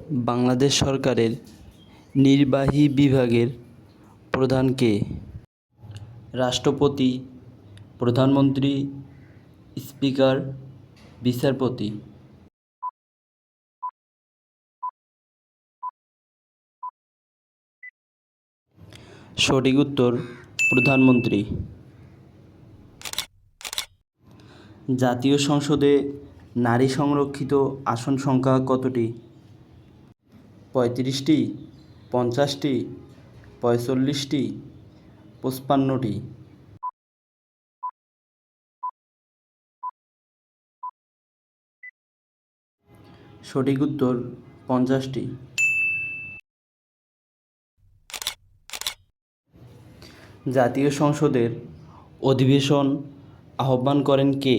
বাংলাদেশ সরকারের নির্বাহী বিভাগের প্রধান কে? রাষ্ট্রপতি, প্রধানমন্ত্রী, স্পিকার, বিচারপতি। সঠিক উত্তর প্রধানমন্ত্রী। জাতীয় সংসদে নারী সংরক্ষিত আসন সংখ্যা কতটি? 35টি, 50টি, 45টি, 55টি। সঠিক উত্তর 50টি। জাতীয় সংসদের অধিবেশন আহ্বান করেন কে?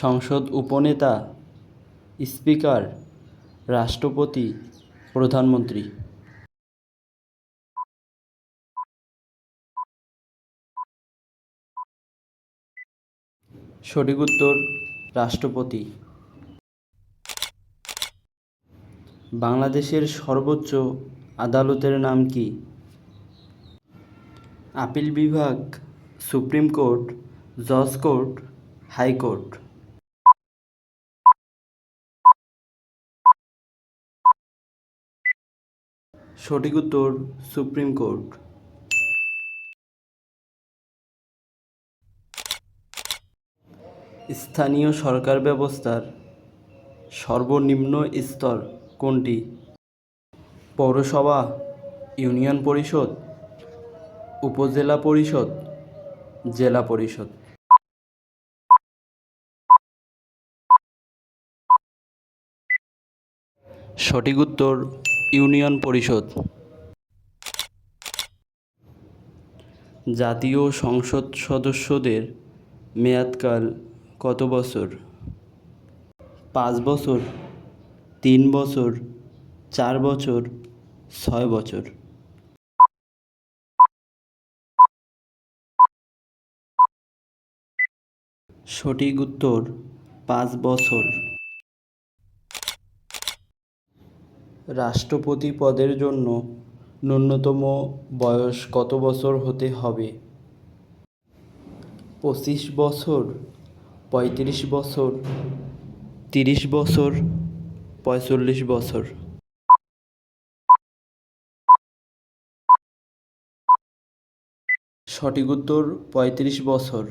সংসদ উপনেতা, স্পিকার, রাষ্ট্রপতি, প্রধানমন্ত্রী। সঠিক উত্তর রাষ্ট্রপতি। বাংলাদেশের সর্বোচ্চ আদালতের নাম কি? আপিল বিভাগ, সুপ্রিম কোর্ট, জজ কোর্ট, হাইকোর্ট। সঠিক উত্তর সুপ্রিম কোর্ট। স্থানীয় সরকার ব্যবস্থার সর্বনিম্ন স্তর কোনটি? পৌরসভা, ইউনিয়ন পরিষদ, উপজেলা পরিষদ, জেলা পরিষদ। সঠিক উত্তর ইউনিয়ন পরিষদ। জাতীয় সংসদ সদস্যদের মেয়াদকাল কত বছর? 5 বছর, 3 বছর, 4 বছর, 6 বছর। সঠিক উত্তর 5 বছর। রাষ্ট্রপতি পদের জন্য ন্যূনতম বয়স কত বছর হতে হবে? 25 বছর, 35 বছর, 30 বছর, 45 বছর। সঠিক উত্তর 35 বছর।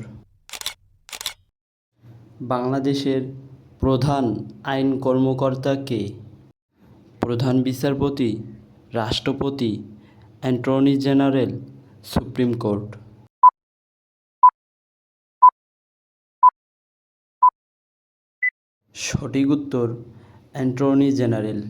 বাংলাদেশের প্রধান আইন কর্মকর্তা কে? প্রধান বিচারপতি, রাষ্ট্রপতি, অ্যাটর্নি জেনারেল, সুপ্রিম কোর্ট। সঠিক উত্তর অ্যাটর্নি জেনারেল।